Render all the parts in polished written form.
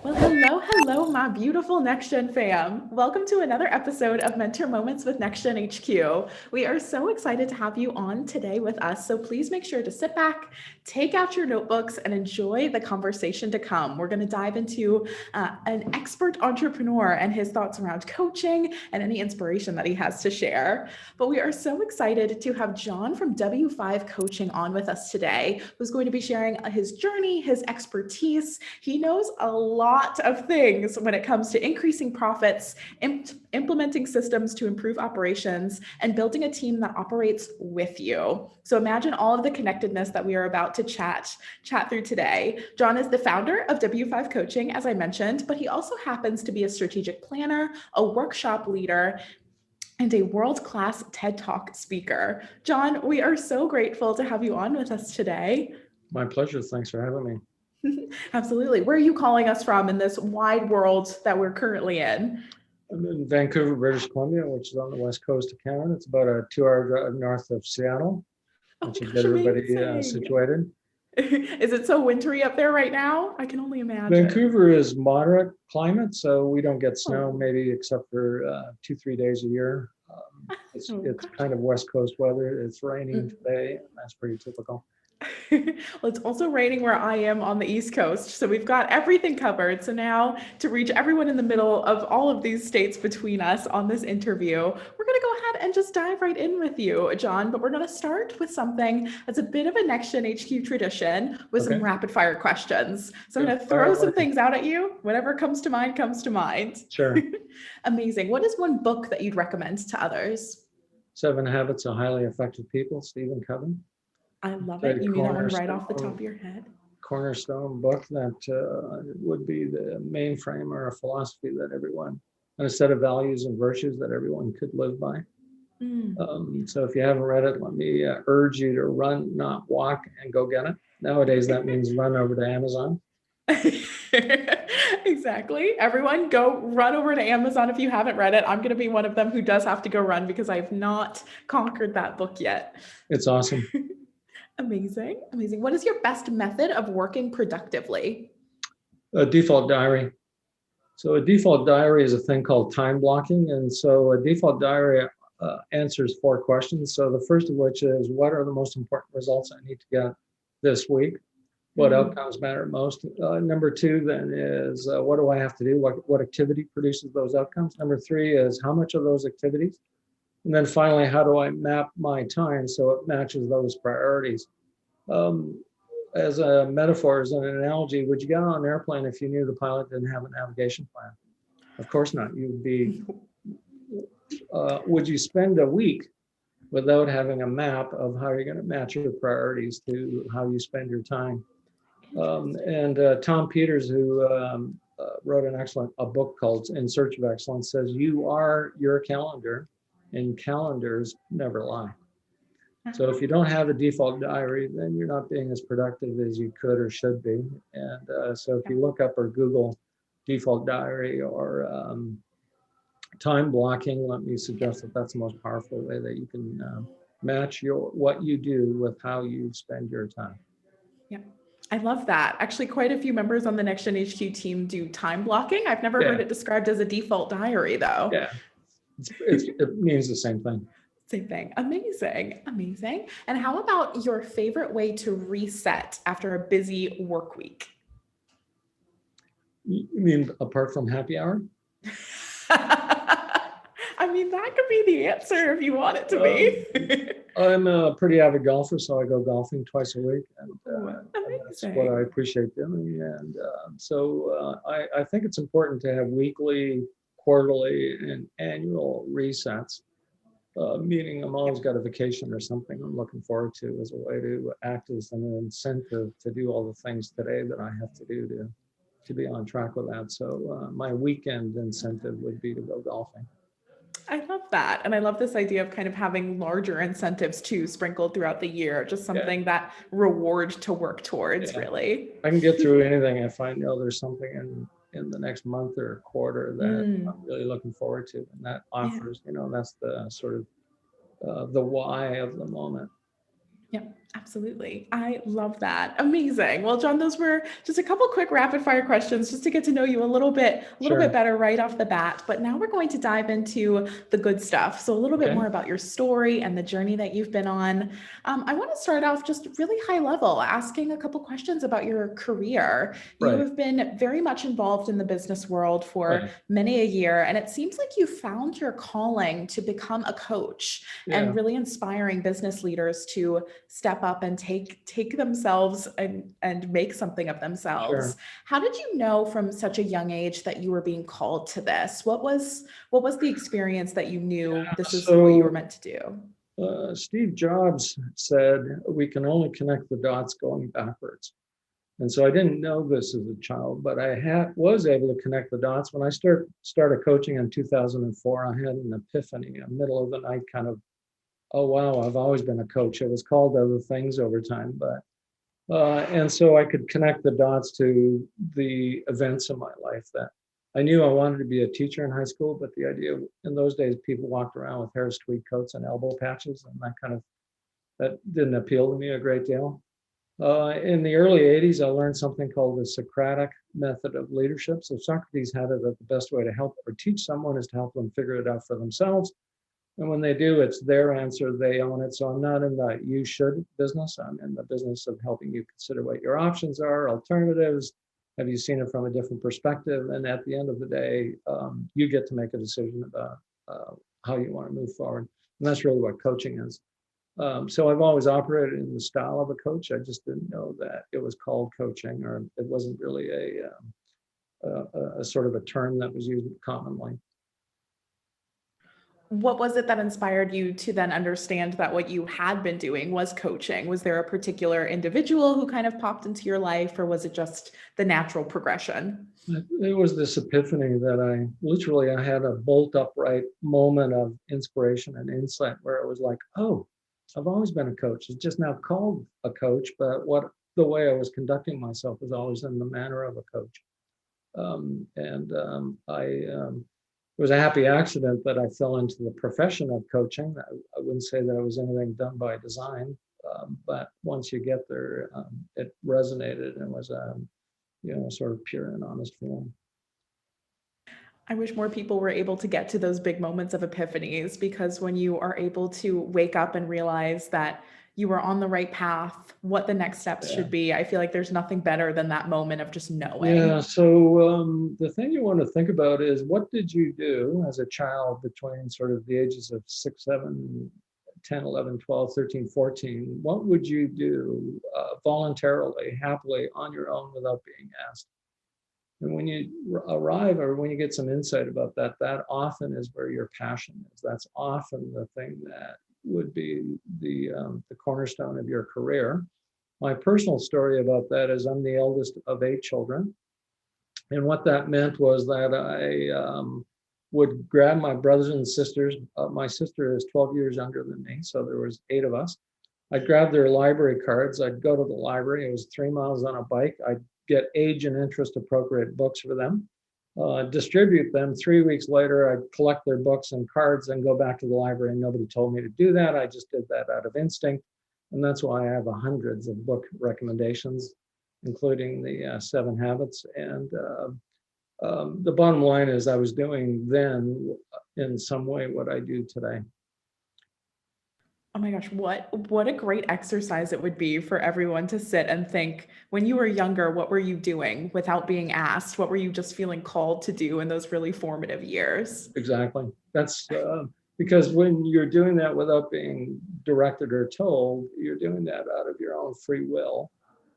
Well, hello, my beautiful Next Gen fam. Welcome to another episode of Mentor Moments with Next Gen HQ. We are so excited to have you on today with us. So please make sure to sit back, take out your notebooks, and enjoy the conversation to come. We're going to dive into an expert entrepreneur and his thoughts around coaching and any inspiration that he has to share. But we are so excited to have John from W5 Coaching on with us today, who's going to be sharing his journey, his expertise. He knows a lot of things when it comes to increasing profits, implementing systems to improve operations, and building a team that operates with you. So imagine all of the connectedness that we are about to chat through today. John is the founder of W5 Coaching, as I mentioned, but he also happens to be a strategic planner, a workshop leader, and a world-class TED Talk speaker. John, we are so grateful to have you on with us today. My pleasure. Thanks for having me. Absolutely. Where are you calling us from in this wide world that we're currently in? I'm in Vancouver, British Columbia, which is on the west coast of Canada. It's about a 2-hour drive north of Seattle, which should get everybody situated. Is it so wintry up there right now? I can only imagine. Vancouver is moderate climate, so we don't get snow, maybe except for 2-3 days a year. It's kind of west coast weather. It's raining today, and that's pretty typical. Well, it's also raining where I am on the East Coast, so we've got everything covered. So now, to reach everyone in the middle of all of these states between us on this interview, we're going to go ahead and just dive right in with you, John. But we're going to start with something that's a bit of a Next Gen HQ tradition with some rapid fire questions. So I'm going to throw some things out at you. Whatever comes to mind comes to mind. Sure. Amazing. What is one book that you'd recommend to others? 7 Habits of Highly Effective People, Stephen Covey. I love it. You mean that one right off the top of your head? Cornerstone book that would be the mainframe or a philosophy that everyone, and a set of values and virtues that everyone could live by. So if you haven't read it, let me urge you to run, not walk, and go get it. Nowadays, that means run over to Amazon. Exactly. Everyone go run over to Amazon if you haven't read it. I'm going to be one of them who does have to go run because I've not conquered that book yet. It's awesome. Amazing. Amazing. What is your best method of working productively? A default diary. So a default diary is a thing called time blocking. And so a default diary answers 4 questions. So the first of which is, what are the most important results I need to get this week? What outcomes matter most? Number 2 then is, what do I have to do? What activity produces those outcomes? Number 3 is, how much of those activities? And then finally, how do I map my time so it matches those priorities? As a metaphor, as an analogy, would you get on an airplane if you knew the pilot didn't have a navigation plan? Of course not. You'd be, would you spend a week without having a map of how you're going to match your priorities to how you spend your time? Tom Peters, who wrote a book called In Search of Excellence, says you are your calendar, and calendars never lie. So if you don't have a default diary, then you're not being as productive as you could or should be. And so if you look up or Google default diary or time blocking, let me suggest that that's the most powerful way that you can match what you do with how you spend your time. Yeah. I love that. Actually, quite a few members on the Next Gen HQ team do time blocking. I've never heard it described as a default diary, though. Yeah, it means the same thing. Same thing. Amazing. Amazing. And how about your favorite way to reset after a busy work week? You mean apart from happy hour? I mean, that could be the answer if you want it to be. I'm a pretty avid golfer, so I go golfing twice a week. And that's what I appreciate doing. And so I think it's important to have weekly, quarterly, and annual resets. Meaning I'm always got a vacation or something I'm looking forward to as a way to act as an incentive to do all the things today that I have to do to be on track with that. So my weekend incentive would be to go golfing. I love that. And I love this idea of kind of having larger incentives too sprinkled throughout the year, just something that reward to work towards, really. I can get through anything if I know there's something in the next month or quarter that I'm really looking forward to. And that offers, that's the sort of the why of the moment. Yeah. Absolutely. I love that. Amazing. Well, John, those were just a couple quick rapid fire questions just to get to know you a little bit Sure. better right off the bat. But now we're going to dive into the good stuff. So a little bit Okay. more about your story and the journey that you've been on. I want to start off just really high level, asking a couple questions about your career. You Right. have been very much involved in the business world for Right. many a year, and it seems like you found your calling to become a coach and Yeah. really inspiring business leaders to step up and take themselves and make something of themselves. Sure. How did you know from such a young age that you were being called to this? What was the experience that you knew this is what you were So meant to do? Steve Jobs said we can only connect the dots going backwards. And so I didn't know this as a child, but was able to connect the dots. When I started coaching in 2004, I had an epiphany, a middle of the night kind of, oh wow, I've always been a coach. It was called other things over time, but and so I could connect the dots to the events in my life that I knew I wanted to be a teacher in high school, but the idea in those days people walked around with Harris tweed coats and elbow patches, and that didn't appeal to me a great deal. In the early 80s, I learned something called the Socratic Method of leadership. So Socrates had it that the best way to help or teach someone is to help them figure it out for themselves. And when they do, it's their answer, they own it. So I'm not in the you should business. I'm in the business of helping you consider what your options are, alternatives. Have you seen it from a different perspective? And at the end of the day, you get to make a decision about how you want to move forward. And that's really what coaching is. So I've always operated in the style of a coach. I just didn't know that it was called coaching, or it wasn't really a sort of a term that was used commonly. What was it that inspired you to then understand that what you had been doing was coaching? Was there a particular individual who kind of popped into your life, or was it just the natural progression? It was this epiphany that I had a bolt upright moment of inspiration and insight where it was like, oh, I've always been a coach. It's just now called a coach, but the way I was conducting myself was always in the manner of a coach. It was a happy accident that I fell into the profession of coaching. I wouldn't say that it was anything done by design, but once you get there, it resonated and was sort of pure and honest feeling. I wish more people were able to get to those big moments of epiphanies, because when you are able to wake up and realize that you are on the right path, what the next steps Yeah. should be, I feel like there's nothing better than that moment of just Yeah. knowing. So the thing you want to think about is, what did you do as a child between sort of the ages of 6, 7, 10, 11, 12, 13, 14? What would you do voluntarily, happily, on your own without being asked? And when you arrive, or when you get some insight about that, that often is where your passion is. That's often the thing that would be the cornerstone of your career. My personal story about that is I'm the eldest of 8 children. And what that meant was that I would grab my brothers and sisters. My sister is 12 years younger than me, so there was 8 of us. I'd grab their library cards. I'd go to the library. It was 3 miles on a bike. I'd get age and interest appropriate books for them, distribute them. 3 weeks later, I'd collect their books and cards and go back to the library. And nobody told me to do that. I just did that out of instinct. And that's why I have hundreds of book recommendations, including the 7 Habits. And the bottom line is, I was doing then in some way what I do today. Oh my gosh, what a great exercise it would be for everyone to sit and think, when you were younger, what were you doing without being asked? What were you just feeling called to do in those really formative years? Exactly. That's because when you're doing that without being directed or told, you're doing that out of your own free will.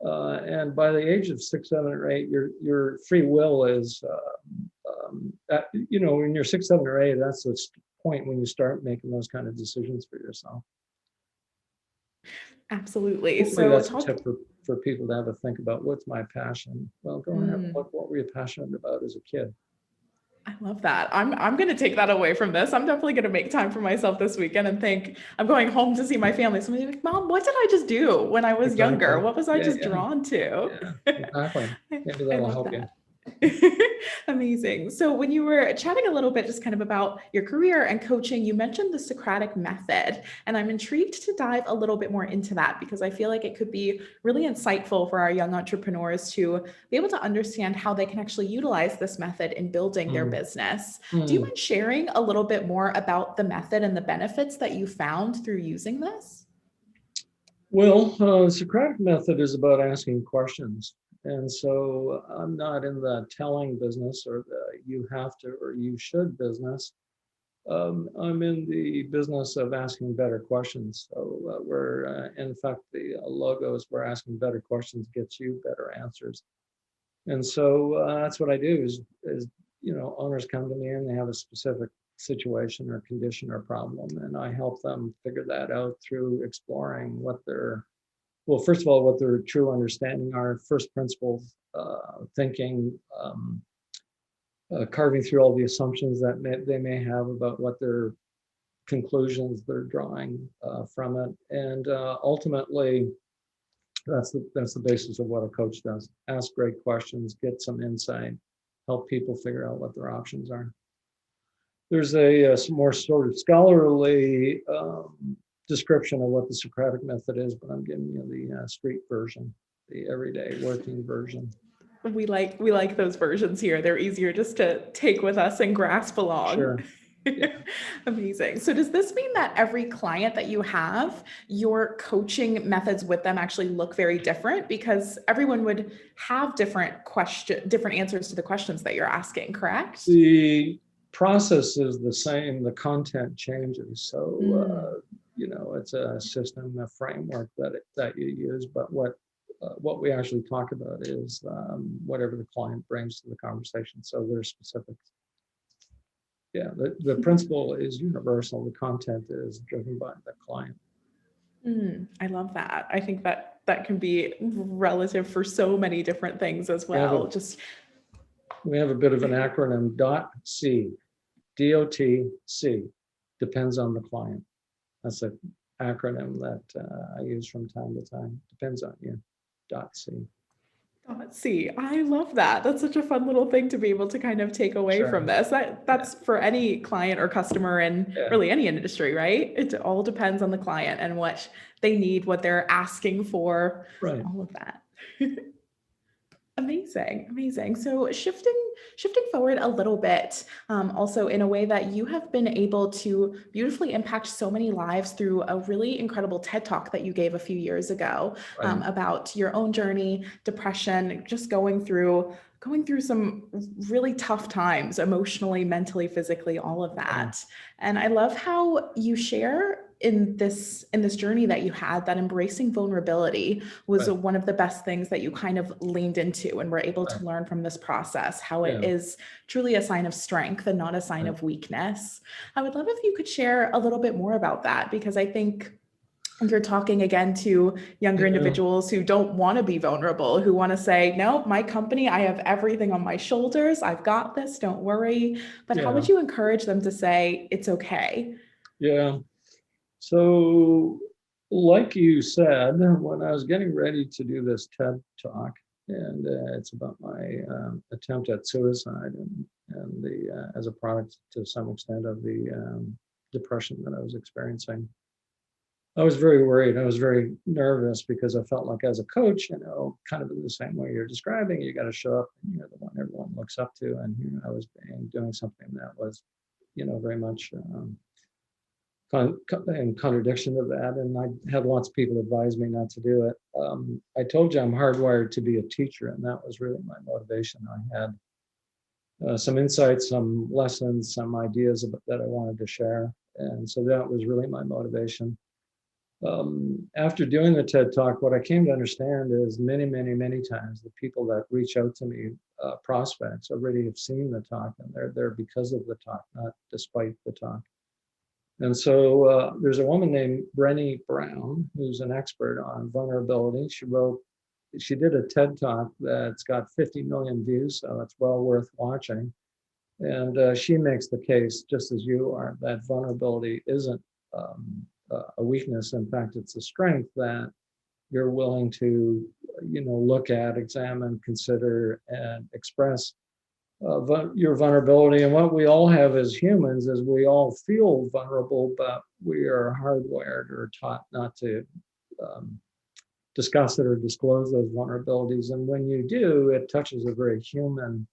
And by the age of 6, 7, or 8, your free will is, when you're 6, 7, or 8, that's the point when you start making those kind of decisions for yourself. Absolutely. Hopefully, So that's a talk. tip for people to have a think about. What's my passion? Well, go ahead. What were you passionate about as a kid? I love that. I'm going to take that away from this. I'm definitely going to make time for myself this weekend and think I'm going home to see my family. So I'm like, Mom, what did I just do when I was younger? Exactly. What was I Yeah, just yeah, drawn to? yeah, exactly. Maybe I that'll love help you. that. Amazing. So when you were chatting a little bit just kind of about your career and coaching, you mentioned the Socratic Method, and I'm intrigued to dive a little bit more into that because I feel like it could be really insightful for our young entrepreneurs to be able to understand how they can actually utilize this method in building their Mm, business. Do you mm. mind sharing a little bit more about the method and the benefits that you found through using this? Well, the Socratic method is about asking questions. And so I'm not in the telling business or the you have to or you should business. I'm in the business of asking better questions. So in fact, the logo is we're asking better questions gets you better answers. And so that's what I do is, owners come to me and they have a specific situation or condition or problem, and I help them figure that out through exploring well, first of all, what their true understanding are, first principles thinking, carving through all the assumptions that they may have about what their conclusions they're drawing from it, and ultimately, that's the basis of what a coach does. Ask great questions, get some insight, help people figure out what their options are. There's some more sort of scholarly description of what the Socratic method is, but I'm giving you the street version, the everyday working version. We like those versions here. They're easier just to take with us and grasp along. Sure. Yeah. Amazing. So does this mean that every client that you have, your coaching methods with them actually look very different because everyone would have different answers to the questions that you're asking, correct? The process is the same, the content changes. So, Mm. it's a system, a framework that you use, but what we actually talk about is whatever the client brings to the conversation. So there's specifics. Yeah, the principle is universal. The content is driven by the client. I love that. I think that that can be relative for so many different things as We have a well. Just we have a bit of an acronym, DOT-C, DOT-C, depends on the client. That's an acronym that I use from time to time. Depends on you. .C. let's see. I love that. That's such a fun little thing to be able to kind of take away from Sure. this. Yeah. That's for any client or customer in Yeah. really any industry, right? It all depends on the client and what they need, what they're asking for, Right. all of that. Amazing, amazing. So shifting forward a little bit, also in a way that you have been able to beautifully impact so many lives through a really incredible TED Talk that you gave a few years ago Right. about your own journey, depression, just going through some really tough times emotionally, mentally, physically, all of Yeah. that. And I love how you share in this journey that you had that embracing vulnerability was Right. one of the best things that you kind of leaned into and were able Right. to learn from this process, how it Yeah. is truly a sign of strength and not a sign Right. of weakness. I would love if you could share a little bit more about that because I think you're talking again to younger Yeah. individuals who don't want to be vulnerable, who want to say, no, my company, I have everything on my shoulders. I've got this. Don't worry. But how Yeah. would you encourage them to say, it's okay? Yeah. So, like you said, when I was getting ready to do this TED talk, and it's about my attempt at suicide and the as a product to some extent of the depression that I was experiencing. I was very worried. I was very nervous because I felt like as a coach, kind of in the same way you're describing, you got to show up and you're the one everyone looks up to. And here I was doing something that was, very much in contradiction of that. And I had lots of people advise me not to do it. I told you I'm hardwired to be a teacher, and that was really my motivation. I had some insights, some lessons, some ideas that I wanted to share. And so that was really my motivation. After doing the TED Talk, what I came to understand is many, many, many times the people that reach out to me, prospects, already have seen the talk and they're there because of the talk, not despite the talk. And so there's a woman named Brené Brown who's an expert on vulnerability. She did a TED Talk that's got 50 million views, so it's well worth watching. And she makes the case, just as you are, that vulnerability isn't a weakness. In fact, it's a strength that you're willing to look at, examine, consider, and express your vulnerability. And what we all have as humans is we all feel vulnerable, but we are hardwired or taught not to discuss it or disclose those vulnerabilities. And when you do, it touches a very human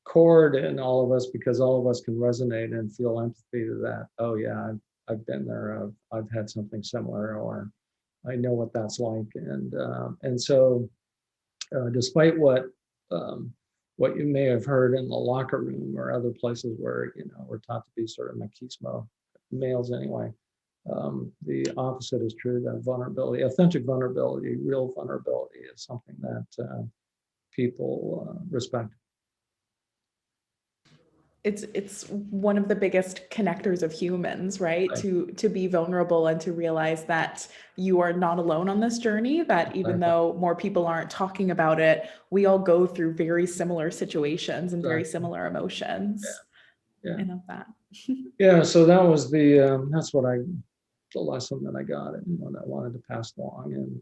chord in all of us, because all of us can resonate and feel empathy to that. Oh yeah, I've been there. I've had something similar, or I know what that's like. And so, despite what you may have heard in the locker room or other places where we're taught to be sort of machismo, males anyway, the opposite is true. That vulnerability, authentic vulnerability, real vulnerability, is something that people respect. It's one of the biggest connectors of humans, right? To be vulnerable and to realize that you are not alone on this journey, that even though more people aren't talking about it, we all go through very similar situations and very similar emotions. Yeah. I love that. Yeah, so that was that's the lesson that I got and what I wanted to pass along. And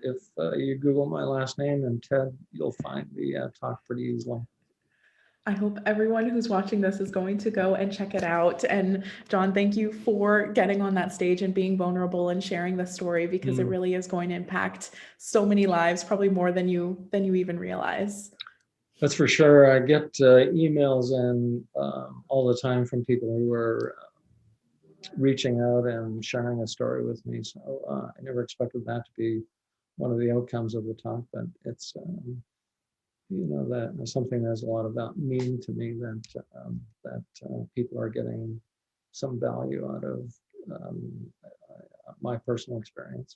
if you Google my last name and Ted, you'll find the talk pretty easily. I hope everyone who's watching this is going to go and check it out. And John, thank you for getting on that stage and being vulnerable and sharing the story, because it really is going to impact so many lives, probably more than you even realize. That's for sure. I get emails and all the time from people who are reaching out and sharing a story with me. So I never expected that to be one of the outcomes of the talk, but it's that something that's a lot about meaning to me, that people are getting some value out of my personal experience.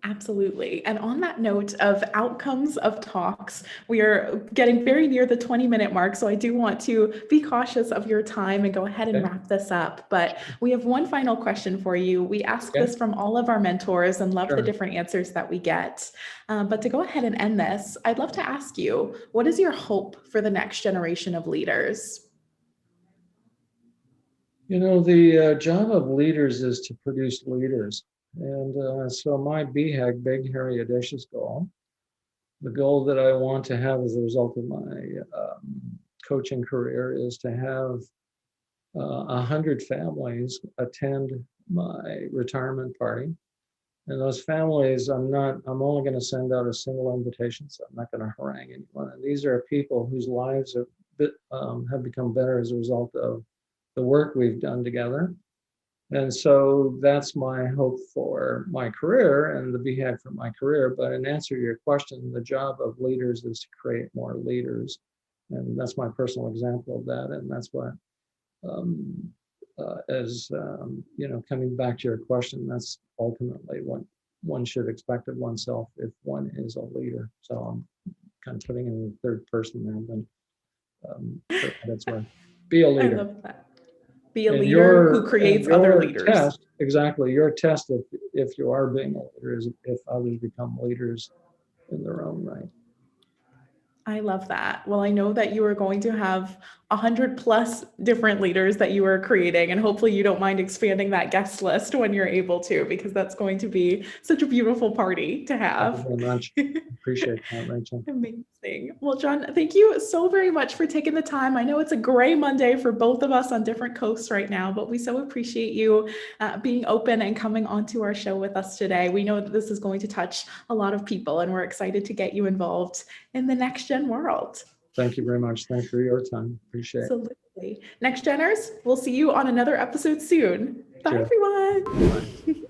Absolutely. And on that note of outcomes of talks, we are getting very near the 20-minute mark. So I do want to be cautious of your time and go ahead and wrap this up. But we have one final question for you. We ask this from all of our mentors and love the different answers that we get. But to go ahead and end this, I'd love to ask you, what is your hope for the next generation of leaders? The job of leaders is to produce leaders. And so my BHAG, Big Hairy Audacious goal, the goal that I want to have as a result of my coaching career, is to have 100 families attend my retirement party. And those families, I'm only going to send out a single invitation, so I'm not going to harangue anyone. And these are people whose lives have become better as a result of the work we've done together. And so that's my hope for my career and the BHAG for my career. But in answer to your question, the job of leaders is to create more leaders. And that's my personal example of that. And that's what, coming back to your question, that's ultimately what one should expect of oneself if one is a leader. So I'm kind of putting in the third person there, but that's why. Be a leader. I love that. Be a leader who creates other leaders. Exactly. Your test, if you are being a leader, is if others become leaders in their own right. I love that. Well, I know that you are going to have 100+ different leaders that you are creating, and hopefully you don't mind expanding that guest list when you're able to, because that's going to be such a beautiful party to have. Thank you very much. Appreciate that, Rachel. Amazing. Well, John, thank you so very much for taking the time. I know it's a gray Monday for both of us on different coasts right now, but we so appreciate you being open and coming onto our show with us today. We know that this is going to touch a lot of people, and we're excited to get you involved in the next gen world. Thank you very much. Thanks for your time. Appreciate it. Absolutely. Next Geners, we'll see you on another episode soon. Bye, everyone. Bye.